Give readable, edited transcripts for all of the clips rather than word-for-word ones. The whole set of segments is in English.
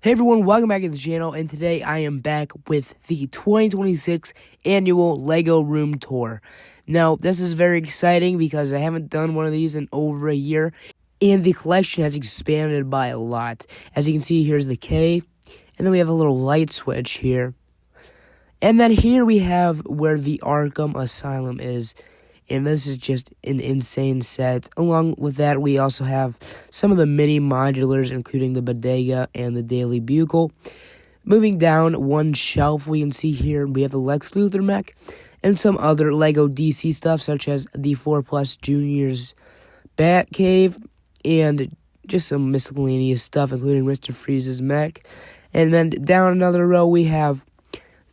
Hey everyone, welcome back to the channel, and today I am back with the 2026 annual LEGO Room Tour. Now, this is very exciting because I haven't done one of these in over a year, and the collection has expanded by a lot. As you can see, here's the K, and then we have a little light switch here. And then here we have where the Arkham Asylum is. And this is just an insane set. Along with that, we also have some of the mini modulars, including the Bodega and the Daily Bugle. Moving down one shelf, we can see here we have the Lex Luthor mech and some other LEGO DC stuff, such as the 4+ Juniors Batcave and just some miscellaneous stuff, including Mr. Freeze's mech. And then down another row, we have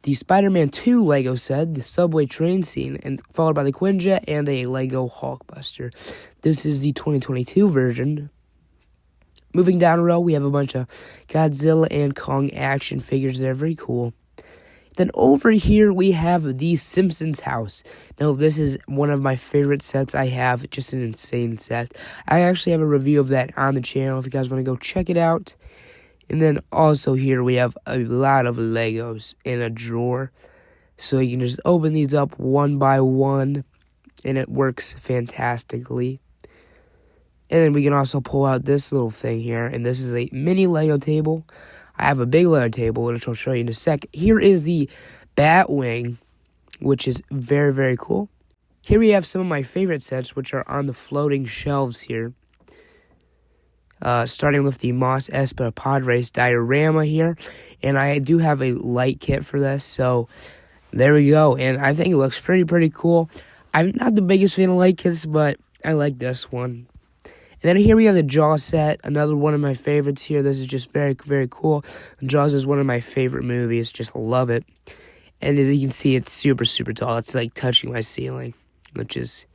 the Spider-Man 2 LEGO set, the subway train scene, and followed by the Quinjet and a LEGO Hulkbuster. This is the 2022 version. Moving down a row, we have a bunch of Godzilla and Kong action figures. They're very cool. Then over here, we have the Simpsons house. Now, this is one of my favorite sets I have. Just an insane set. I actually have a review of that on the channel if you guys want to go check it out. And then also here we have a lot of Legos in a drawer. So you can just open these up one by one, and it works fantastically. And then we can also pull out this little thing here, and this is a mini Lego table. I have a big Lego table, which I'll show you in a sec. Here is the Batwing, which is very, very cool. Here we have some of my favorite sets, which are on the floating shelves here. Starting with the Moss Espa Pod Race diorama here. And I do have a light kit for this, so there we go. And I think it looks pretty cool. I'm not the biggest fan of light kits, but I like this one. And then here we have the Jaws set, another one of my favorites here. This is just very, very cool. Jaws is one of my favorite movies, just love it. And as you can see, it's super tall. It's like touching my ceiling, which is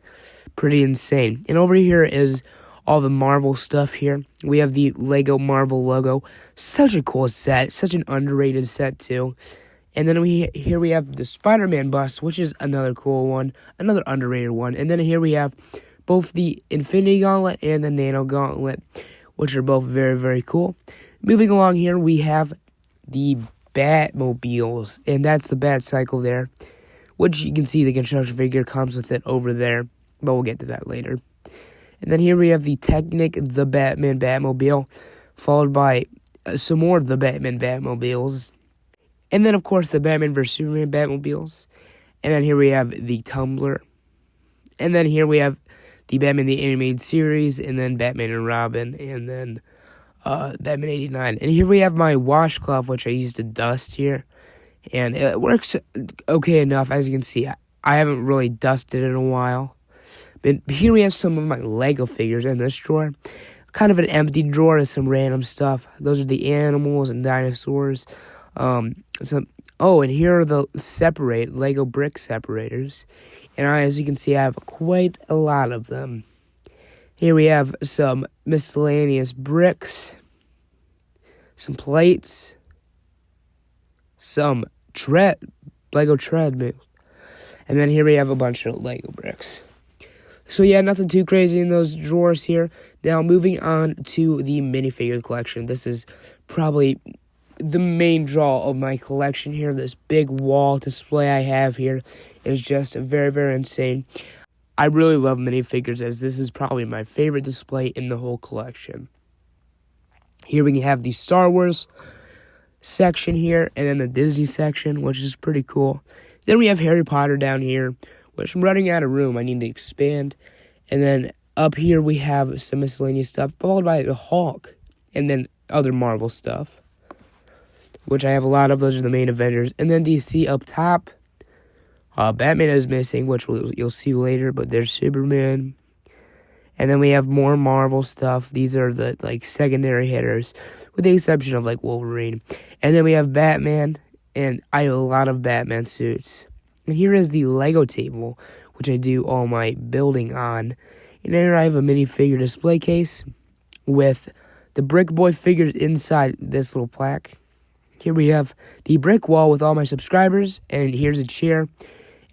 pretty insane. And over here is all the Marvel stuff here. We have the LEGO Marvel logo. Such a cool set. Such an underrated set, too. And then here we have the Spider-Man bus, which is another cool one. Another underrated one. And then here we have both the Infinity Gauntlet and the Nano Gauntlet, which are both very, very cool. Moving along here, we have the Batmobiles. And that's the Bat Cycle there, which you can see the construction figure comes with it over there. But we'll get to that later. And then here we have the Technic, the Batman Batmobile, followed by some more of the Batman Batmobiles. And then, of course, the Batman vs. Superman Batmobiles. And then here we have the Tumbler. And then here we have the Batman the Animated Series, and then Batman and Robin, and then Batman 89. And here we have my washcloth, which I used to dust here. And it works okay enough. As you can see, I haven't really dusted in a while. But here we have some of my Lego figures in this drawer. Kind of an empty drawer with some random stuff. Those are the animals and dinosaurs. And here are the Lego brick separators. And as you can see, I have quite a lot of them. Here we have some miscellaneous bricks, some plates, some Lego treadmills. And then here we have a bunch of Lego bricks. So yeah, nothing too crazy in those drawers here. Now moving on to the minifigure collection. This is probably the main draw of my collection here. This big wall display I have here is just very, very insane. I really love minifigures, as this is probably my favorite display in the whole collection. Here we have the Star Wars section here, and then the Disney section, which is pretty cool. Then we have Harry Potter down here, which I'm running out of room. I need to expand. And then up here we have some miscellaneous stuff, followed by the Hulk, and then other Marvel stuff, which I have a lot of. Those are the main Avengers. And then DC up top, Batman is missing, which you'll see later, but there's Superman. And then we have more Marvel stuff. These are the secondary hitters, with the exception of Wolverine. And then we have Batman, and I have a lot of Batman suits. And here is the Lego table, which I do all my building on. And here I have a minifigure display case with the Brick Boy figures inside this little plaque. Here we have the brick wall with all my subscribers, and here's a chair.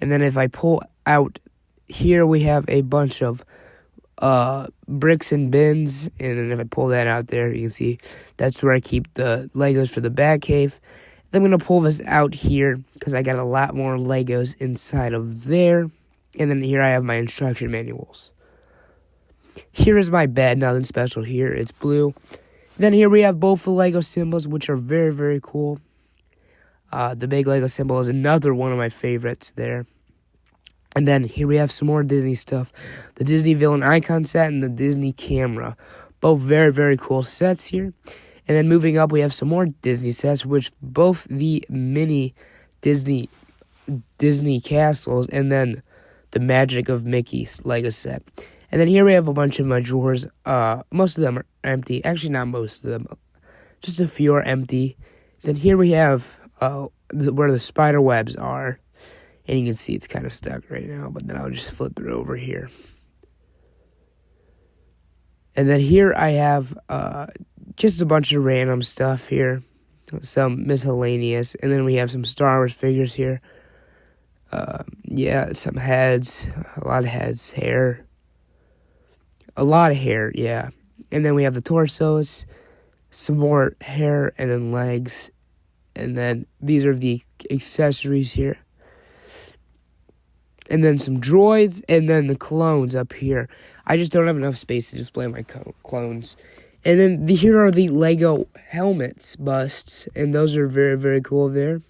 And then if I pull out, here we have a bunch of bricks and bins, and then if I pull that out there, you can see that's where I keep the Legos for the Batcave. Then I'm going to pull this out here because I got a lot more Legos inside of there. And then here I have my instruction manuals. Here is my bed, nothing special here. It's blue. Then here we have both the Lego symbols, which are very, very cool. The big Lego symbol is another one of my favorites there. And then here we have some more Disney stuff. The Disney Villain Icon set and the Disney Camera. Both very, very cool sets here. And then moving up, we have some more Disney sets, which both the mini Disney castles and then the Magic of Mickey's Lego set. And then here we have a bunch of my drawers. Most of them are empty. Actually, not most of them. Just a few are empty. Then here we have where the spider webs are. And you can see it's kind of stuck right now, but then I'll just flip it over here. And then here I have just a bunch of random stuff here. Some miscellaneous. And then we have some Star Wars figures here. Yeah, some heads. A lot of heads. Hair. A lot of hair, yeah. And then we have the torsos. Some more hair and then legs. And then these are the accessories here. And then some droids, and then the clones up here. I just don't have enough space to display my clones. And then here are the Lego helmets busts, and those are very, very cool there.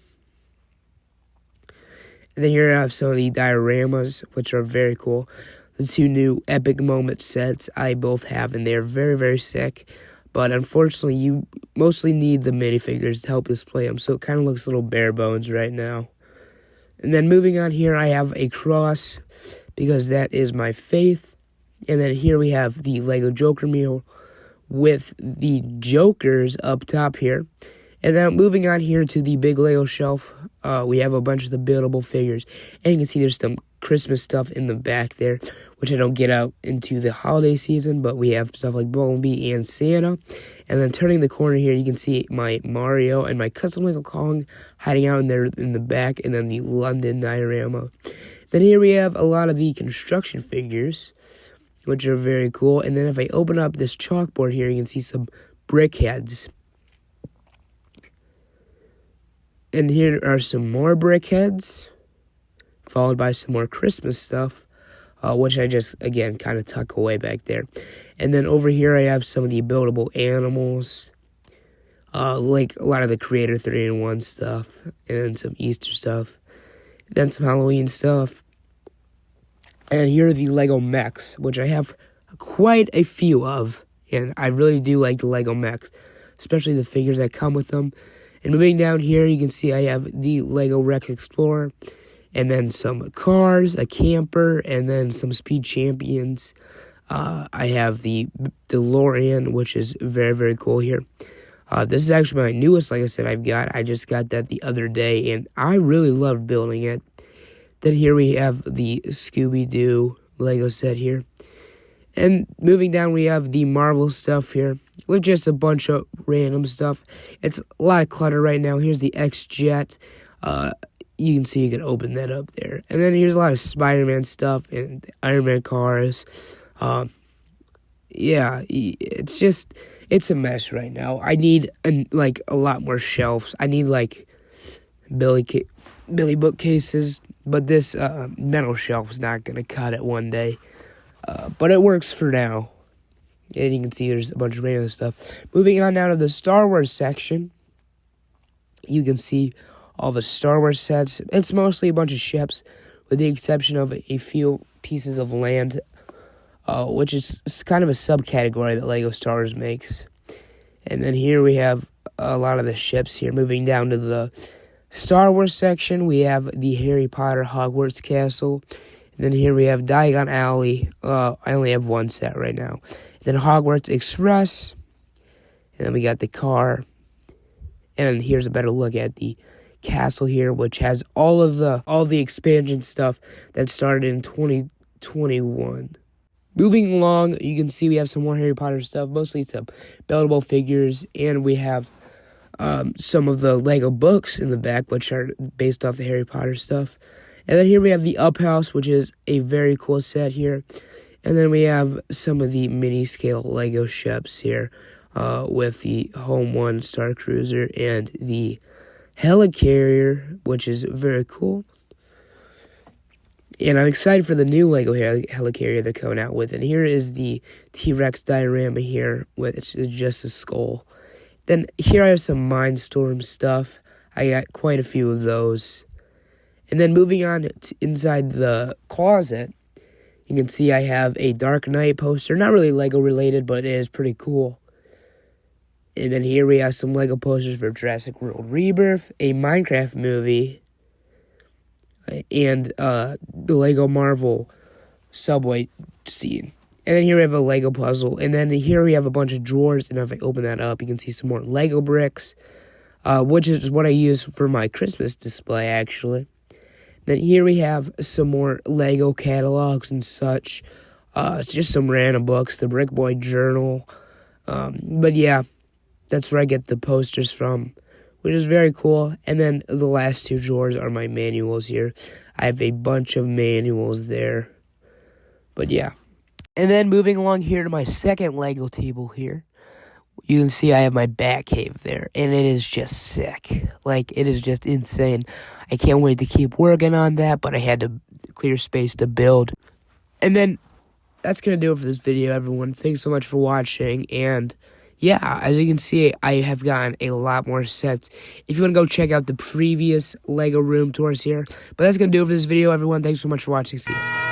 And then here I have some of the dioramas, which are very cool. The two new Epic Moment sets I both have, and they're very, very sick. But unfortunately, you mostly need the minifigures to help display them, so it kind of looks a little bare bones right now. And then moving on here, I have a cross, because that is my faith. And then here we have the Lego Joker meal with the Jokers up top here. And then moving on here to the big Lego shelf, we have a bunch of the buildable figures. And you can see there's some Christmas stuff in the back there, which I don't get out into the holiday season, but we have stuff like Bumblebee and Santa. And then turning the corner here, you can see my Mario and my custom Lego Kong hiding out in there in the back, and then the London diorama. Then here we have a lot of the construction figures, which are very cool. And then if I open up this chalkboard here, you can see some brick heads. And here are some more brick heads, followed by some more Christmas stuff, which I just, again, kind of tuck away back there. And then over here I have some of the buildable animals, like a lot of the Creator 3-in-1 stuff, and some Easter stuff, then some Halloween stuff. And here are the Lego mechs, which I have quite a few of, and I really do like the Lego mechs, especially the figures that come with them. And moving down here, you can see I have the Lego Rex Explorer, and then some cars, a camper, and then some Speed Champions. I have the DeLorean, which is very, very cool here. This is actually my newest, like I said, I've got. I just got that the other day, and I really loved building it. Then here we have the Scooby-Doo Lego set here. And moving down, we have the Marvel stuff here, with just a bunch of random stuff. It's a lot of clutter right now. Here's the X-Jet. You can see you can open that up there. And then here's a lot of Spider-Man stuff and Iron Man cars. Yeah, it's a mess right now. I need, a lot more shelves. I need, Billy bookcases. But this metal shelf is not going to cut it one day. But it works for now. And you can see there's a bunch of random stuff. Moving on now to the Star Wars section. You can see all the Star Wars sets. It's mostly a bunch of ships, with the exception of a few pieces of land, which is kind of a subcategory that Lego Star Wars makes. And then here we have a lot of the ships here. Moving down to the Star Wars section, we have the Harry Potter Hogwarts Castle. And then here we have Diagon Alley. I only have one set right now. And then Hogwarts Express. And then we got the car. And here's a better look at the castle here, which has all the expansion stuff that started in 2021. Moving along, you can see we have some more Harry Potter stuff, mostly some buildable figures, and we have some of the Lego books in the back, which are based off the Harry Potter stuff. And then here we have the Up House, which is a very cool set here. And then we have some of the mini-scale Lego ships here with the Home 1 Star Cruiser and the Helicarrier, which is very cool. And I'm excited for the new Lego Helicarrier they're coming out with. And here is the T-Rex diorama here, with it's just a skull. Then here I have some Mindstorm stuff. I got quite a few of those. And then moving on to inside the closet, you can see I have a Dark Knight poster. Not really Lego related, but it is pretty cool. And then here we have some Lego posters for Jurassic World Rebirth, a Minecraft movie, and the Lego Marvel subway scene. And then here we have a Lego puzzle. And then here we have a bunch of drawers. And if I open that up, you can see some more Lego bricks, which is what I use for my Christmas display, actually. Then here we have some more Lego catalogs and such. It's just some random books, the Brick Boy Journal. But yeah, that's where I get the posters from, which is very cool. And then the last two drawers are my manuals here. I have a bunch of manuals there. But yeah. And then moving along here to my second Lego table here, you can see I have my Batcave there, and it is just sick. Like, it is just insane. I can't wait to keep working on that, but I had to clear space to build. And then that's going to do it for this video, everyone. Thanks so much for watching, and yeah, as you can see, I have gotten a lot more sets. If you want to go check out the previous Lego room tours here. But that's going to do it for this video, everyone. Thanks so much for watching. See you.